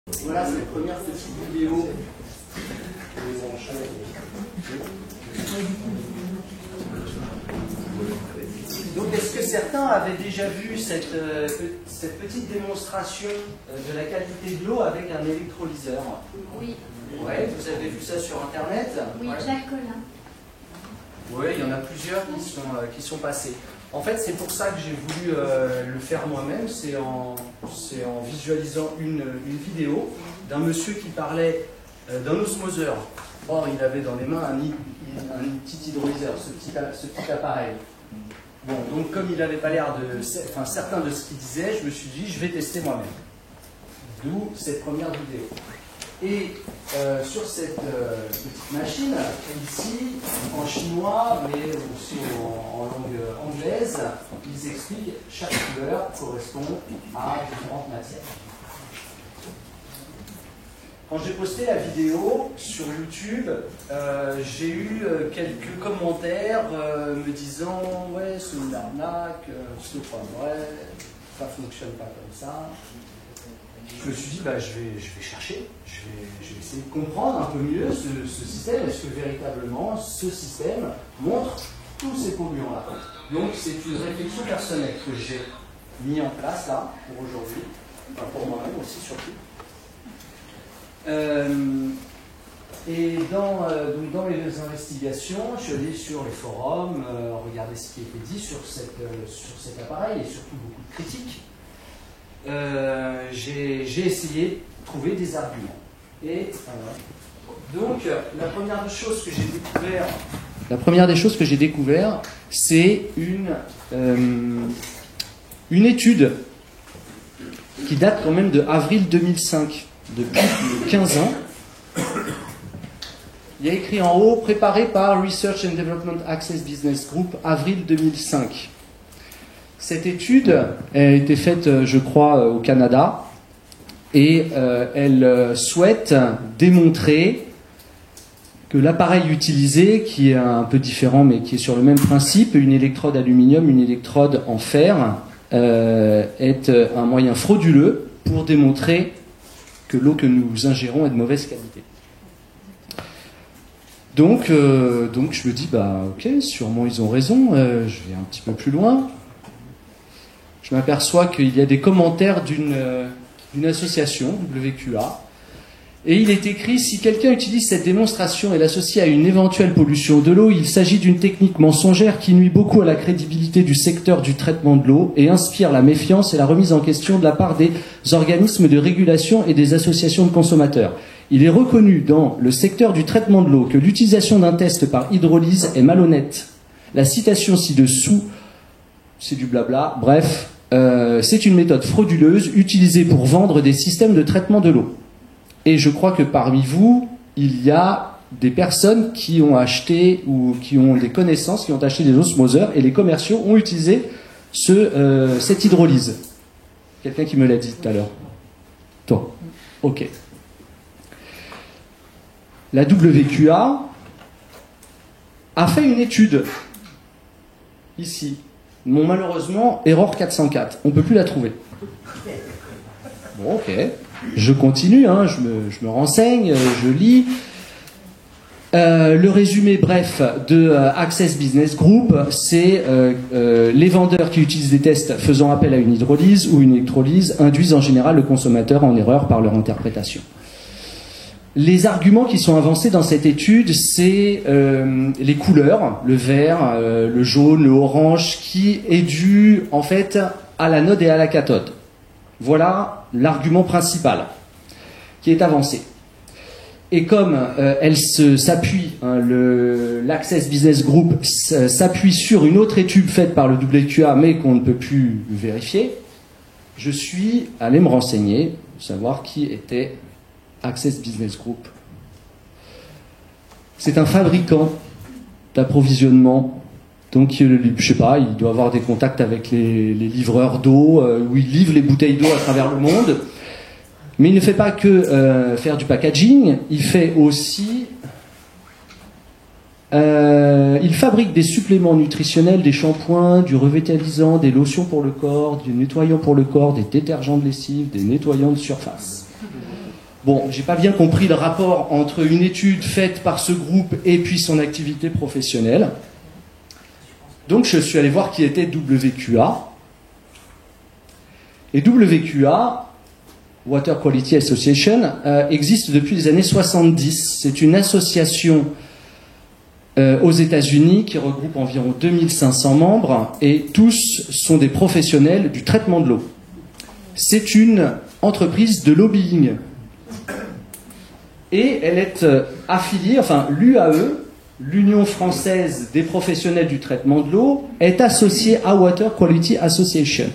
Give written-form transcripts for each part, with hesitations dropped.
Voilà, c'est la première petite vidéo. Donc, est-ce que certains avaient déjà vu cette petite démonstration de la qualité de l'eau avec un électrolyseur? Oui. Ouais, vous avez vu ça sur Internet? Oui, ouais. Jacques Collin. Oui, il y en a plusieurs qui sont passés. En fait, c'est pour ça que j'ai voulu le faire moi-même. C'est en visualisant une vidéo d'un monsieur qui parlait d'un osmoseur. Bon, il avait dans les mains un petit hydrolyseur, ce petit appareil. Bon, donc comme il n'avait pas l'air certain de ce qu'il disait, je me suis dit, je vais tester moi-même. D'où cette première vidéo. Et sur cette petite machine, ici, en chinois, mais aussi en langue anglaise, ils expliquent chaque couleur correspond à différentes matières. Quand j'ai posté la vidéo sur YouTube, j'ai eu quelques commentaires me disant « Ouais, c'est une arnaque, c'est pas vrai, ça fonctionne pas comme ça ». Je me suis dit, bah, je vais chercher, je vais essayer de comprendre un peu mieux ce système. Est-ce que véritablement ce système montre tous ces polluants-là? Donc c'est une réflexion personnelle que j'ai mis en place là, pour aujourd'hui, enfin, pour moi-même aussi surtout. Et dans mes investigations, je suis allé sur les forums, regarder ce qui était dit sur cet appareil et surtout beaucoup de critiques. J'ai essayé de trouver des arguments. Et donc, la première des choses que j'ai découvert, c'est une étude qui date quand même de avril 2005, depuis 15 ans. Il y a écrit en haut, préparé par Research and Development Access Business Group, avril 2005. Cette étude a été faite, je crois, au Canada, et elle souhaite démontrer que l'appareil utilisé, qui est un peu différent mais qui est sur le même principe, une électrode aluminium, une électrode en fer, est un moyen frauduleux pour démontrer que l'eau que nous ingérons est de mauvaise qualité. Donc je me dis, bah ok, sûrement ils ont raison, je vais un petit peu plus loin. Je m'aperçois qu'il y a des commentaires d'une association, WQA, et il est écrit « Si quelqu'un utilise cette démonstration et l'associe à une éventuelle pollution de l'eau, il s'agit d'une technique mensongère qui nuit beaucoup à la crédibilité du secteur du traitement de l'eau et inspire la méfiance et la remise en question de la part des organismes de régulation et des associations de consommateurs. Il est reconnu dans le secteur du traitement de l'eau que l'utilisation d'un test par hydrolyse est malhonnête. La citation ci-dessous, c'est du blabla, bref... c'est une méthode frauduleuse utilisée pour vendre des systèmes de traitement de l'eau. Et je crois que parmi vous, il y a des personnes qui ont acheté ou qui ont des connaissances, qui ont acheté des osmoseurs et les commerciaux ont utilisé cette hydrolyse. Quelqu'un qui me l'a dit tout à l'heure. Toi. Ok. La WQA a fait une étude ici. Bon, malheureusement, erreur 404. On ne peut plus la trouver. Bon, ok. Je continue, hein, je me renseigne, je lis. Le résumé bref de Access Business Group, c'est les vendeurs qui utilisent des tests faisant appel à une hydrolyse ou une électrolyse induisent en général le consommateur en erreur par leur interprétation. Les arguments qui sont avancés dans cette étude, c'est les couleurs, le vert, le jaune, le orange, qui est dû en fait à l'anode et à la cathode. Voilà l'argument principal qui est avancé. Et comme elle s'appuie, hein, l'Access Business Group s'appuie sur une autre étude faite par le WQA, mais qu'on ne peut plus vérifier, je suis allé me renseigner, savoir qui était Access Business Group. C'est un fabricant d'approvisionnement. Donc, je sais pas, il doit avoir des contacts avec les livreurs d'eau, où il livre les bouteilles d'eau à travers le monde. Mais il ne fait pas que faire du packaging, il fait aussi... il fabrique des suppléments nutritionnels, des shampoings, du revitalisant, des lotions pour le corps, du nettoyant pour le corps, des détergents de lessive, des nettoyants de surface. Bon, j'ai pas bien compris le rapport entre une étude faite par ce groupe et puis son activité professionnelle. Donc je suis allé voir qui était WQA. Et WQA, Water Quality Association, existe depuis les années 70. C'est une association aux États-Unis qui regroupe environ 2500 membres et tous sont des professionnels du traitement de l'eau. C'est une entreprise de lobbying. Et elle est affiliée, enfin l'UAE, l'Union française des professionnels du traitement de l'eau, est associée à Water Quality Association.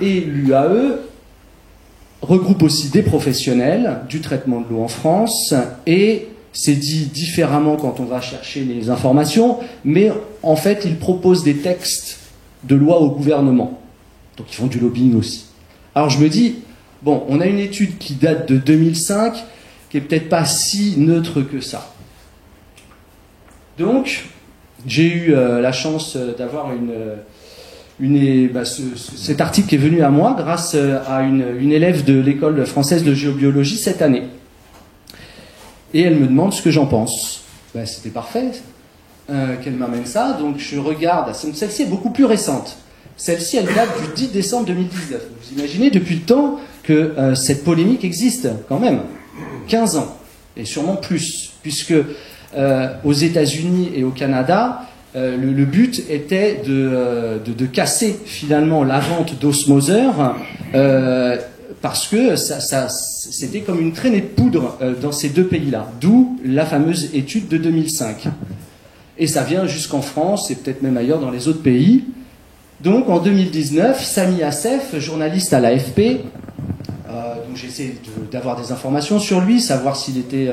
Et l'UAE regroupe aussi des professionnels du traitement de l'eau en France, et c'est dit différemment quand on va chercher les informations, mais en fait ils proposent des textes de loi au gouvernement. Donc ils font du lobbying aussi. Alors je me dis, bon, on a une étude qui date de 2005, qui est peut-être pas si neutre que ça. Donc, j'ai eu la chance d'avoir cet article qui est venu à moi grâce à une élève de l'école française de géobiologie cette année. Et elle me demande ce que j'en pense. Ben, c'était parfait qu'elle m'amène ça. Donc je regarde, celle-ci est beaucoup plus récente. Celle-ci, elle date du 10 décembre 2019. Vous imaginez depuis le temps que cette polémique existe quand même. 15 ans, et sûrement plus, puisque aux États-Unis et au Canada, le but était de casser finalement la vente d'osmoseurs parce que c'était comme une traînée de poudre dans ces deux pays-là, d'où la fameuse étude de 2005. Et ça vient jusqu'en France et peut-être même ailleurs dans les autres pays. Donc en 2019, Sami Assef, journaliste à l'AFP, donc j'ai essayé d'avoir des informations sur lui, savoir s'il était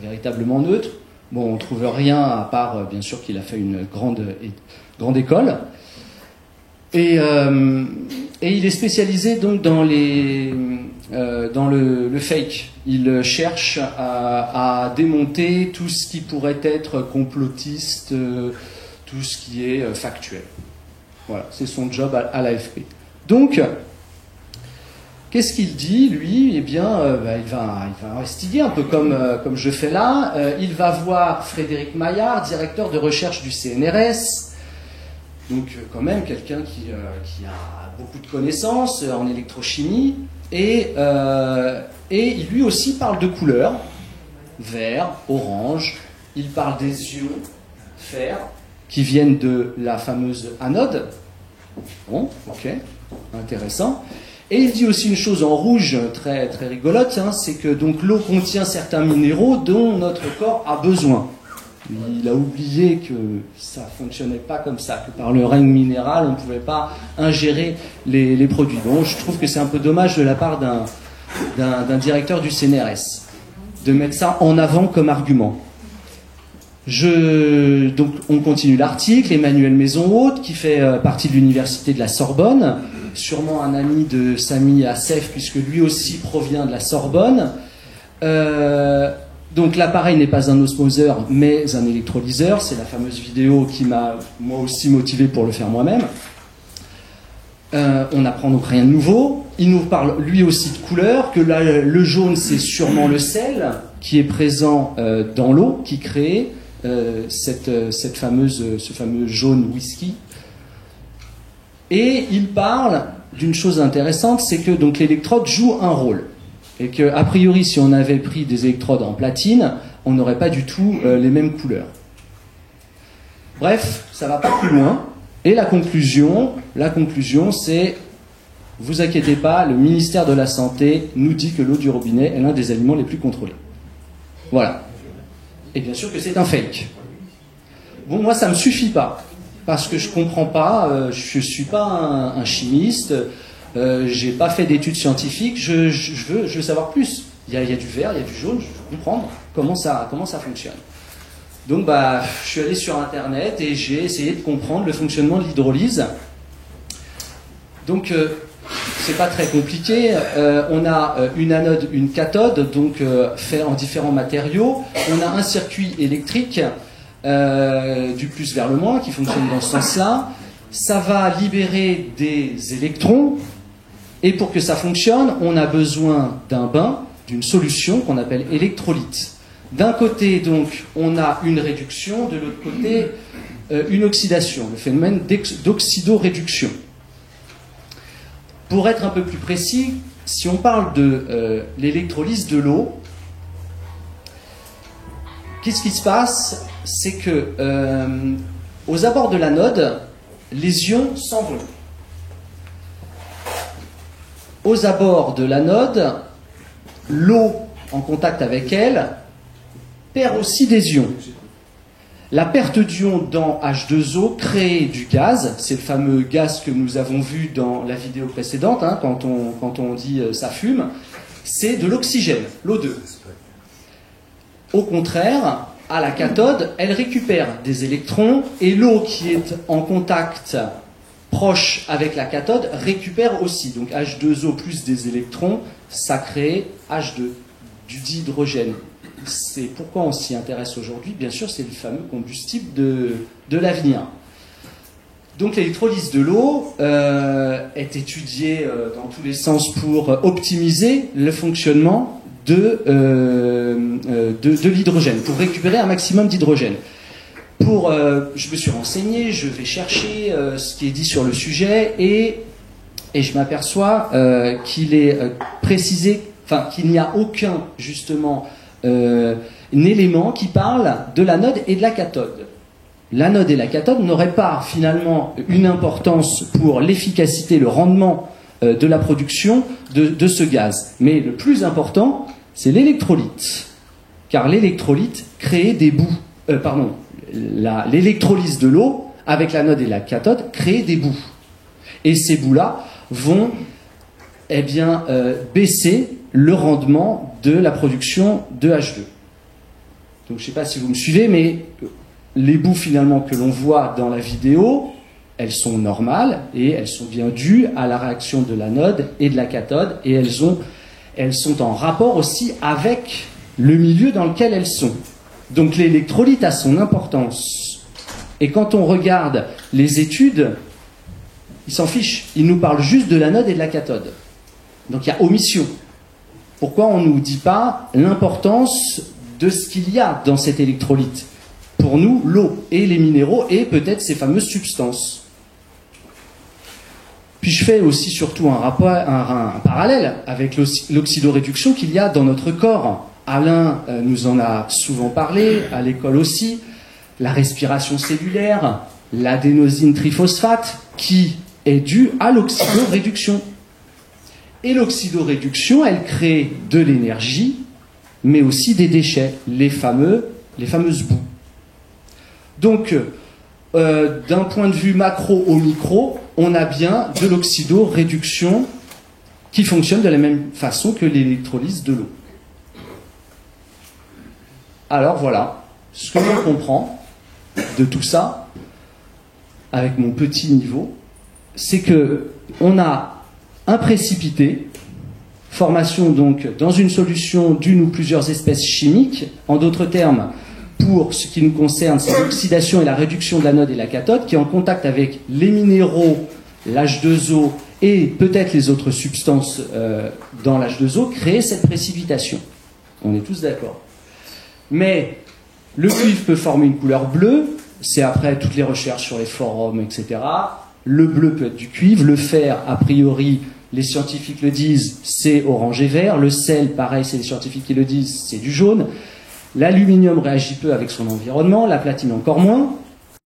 véritablement neutre. Bon, on ne trouve rien à part, bien sûr, qu'il a fait une grande école. Et il est spécialisé donc dans le fake. Il cherche à démonter tout ce qui pourrait être complotiste, tout ce qui est factuel. Voilà, c'est son job à l'AFP. Donc, qu'est-ce qu'il dit, lui? Eh bien, il va investiguer un peu comme je fais là. Il va voir Frédéric Maillard, directeur de recherche du CNRS. Donc, quand même, quelqu'un qui a beaucoup de connaissances en électrochimie. Et il lui aussi parle de couleurs. Vert, orange. Il parle des ions fer qui viennent de la fameuse anode. Bon, ok, intéressant. Et il dit aussi une chose en rouge très, très rigolote, c'est que donc l'eau contient certains minéraux dont notre corps a besoin. Il a oublié que ça ne fonctionnait pas comme ça, que par le règne minéral, on ne pouvait pas ingérer les produits. Bon, je trouve que c'est un peu dommage de la part d'un directeur du CNRS de mettre ça en avant comme argument. Donc on continue l'article. Emmanuel Maison-Haute, qui fait partie de l'université de la Sorbonne, sûrement un ami de Sami Assef, puisque lui aussi provient de la Sorbonne. Donc l'appareil n'est pas un osmoseur, mais un électrolyseur. C'est la fameuse vidéo qui m'a moi aussi motivé pour le faire moi-même. On n'apprend donc rien de nouveau. Il nous parle lui aussi de couleurs, que là, le jaune c'est sûrement le sel qui est présent dans l'eau, qui crée ce fameux jaune whisky. Et il parle d'une chose intéressante, c'est que donc l'électrode joue un rôle. Et que, a priori, si on avait pris des électrodes en platine, on n'aurait pas du tout les mêmes couleurs. Bref, ça va pas plus loin. Et la conclusion, c'est, vous inquiétez pas, le ministère de la Santé nous dit que l'eau du robinet est l'un des aliments les plus contrôlés. Voilà. Et bien sûr que c'est un fake. Bon, moi, ça me suffit pas. Parce que je comprends pas, je suis pas un chimiste, j'ai pas fait d'études scientifiques, je veux savoir plus. Il y a du vert, il y a du jaune, je veux comprendre comment ça fonctionne. Donc je suis allé sur internet et j'ai essayé de comprendre le fonctionnement de l'hydrolyse. Donc c'est pas très compliqué. On a une anode, une cathode, donc fait en différents matériaux. On a un circuit électrique du plus vers le moins qui fonctionne dans ce sens-là. Ça va libérer des électrons. Et pour que ça fonctionne, on a besoin d'un bain d'une solution qu'on appelle électrolyte. D'un côté, donc, on a une réduction, de l'autre côté, une oxydation, le phénomène d'oxydoréduction. Pour être un peu plus précis, si on parle de l'électrolyse de l'eau, qu'est-ce qui se passe? C'est que aux abords de l'anode, les ions s'en vont. Aux abords de l'anode, l'eau en contact avec elle perd aussi des ions. La perte d'ions dans H2O crée du gaz, c'est le fameux gaz que nous avons vu dans la vidéo précédente, hein, quand on dit ça fume, c'est de l'oxygène, l'O2. Au contraire, à la cathode, elle récupère des électrons et l'eau qui est en contact proche avec la cathode récupère aussi. Donc H2O plus des électrons, ça crée H2, du dihydrogène. C'est pourquoi on s'y intéresse aujourd'hui. Bien sûr, c'est le fameux combustible de l'avenir. Donc l'électrolyse de l'eau est étudiée dans tous les sens pour optimiser le fonctionnement de l'hydrogène, pour récupérer un maximum d'hydrogène. Je me suis renseigné, je vais chercher ce qui est dit sur le sujet et je m'aperçois qu'il est précisé, enfin qu'il n'y a aucun justement un élément qui parle de l'anode et de la cathode. L'anode et la cathode n'auraient pas finalement une importance pour l'efficacité, le rendement de la production de ce gaz. Mais le plus important, c'est l'électrolyte. Car l'électrolyte crée des bouts. L'électrolyse de l'eau avec l'anode et la cathode crée des bouts. Et ces bouts-là vont baisser le rendement de la production de H2. Donc je ne sais pas si vous me suivez, mais les bouts finalement que l'on voit dans la vidéo, elles sont normales et elles sont bien dues à la réaction de l'anode et de la cathode et elles sont en rapport aussi avec le milieu dans lequel elles sont. Donc l'électrolyte a son importance. Et quand on regarde les études, ils s'en fichent. Ils nous parlent juste de l'anode et de la cathode. Donc il y a omission. Pourquoi on ne nous dit pas l'importance de ce qu'il y a dans cet électrolyte? Pour nous, l'eau et les minéraux et peut-être ces fameuses substances. Puis je fais aussi surtout un parallèle avec l'oxydoréduction qu'il y a dans notre corps. Alain nous en a souvent parlé, à l'école aussi, la respiration cellulaire, l'adénosine triphosphate, qui est due à l'oxydoréduction. Et l'oxydoréduction, elle crée de l'énergie, mais aussi des déchets, les fameuses boues. Donc, d'un point de vue macro au micro, on a bien de l'oxydoréduction qui fonctionne de la même façon que l'électrolyse de l'eau. Alors voilà, ce que l'on comprend de tout ça, avec mon petit niveau, c'est que on a un précipité, formation donc dans une solution d'une ou plusieurs espèces chimiques, en d'autres termes, pour ce qui nous concerne, c'est l'oxydation et la réduction de l'anode et la cathode, qui est en contact avec les minéraux, l'H2O et peut-être les autres substances dans l'H2O, créent cette précipitation. On est tous d'accord. Mais le cuivre peut former une couleur bleue, c'est après toutes les recherches sur les forums, etc. Le bleu peut être du cuivre, le fer, a priori, les scientifiques le disent, c'est orange et vert, le sel, pareil, c'est les scientifiques qui le disent, c'est du jaune. L'aluminium réagit peu avec son environnement, la platine encore moins.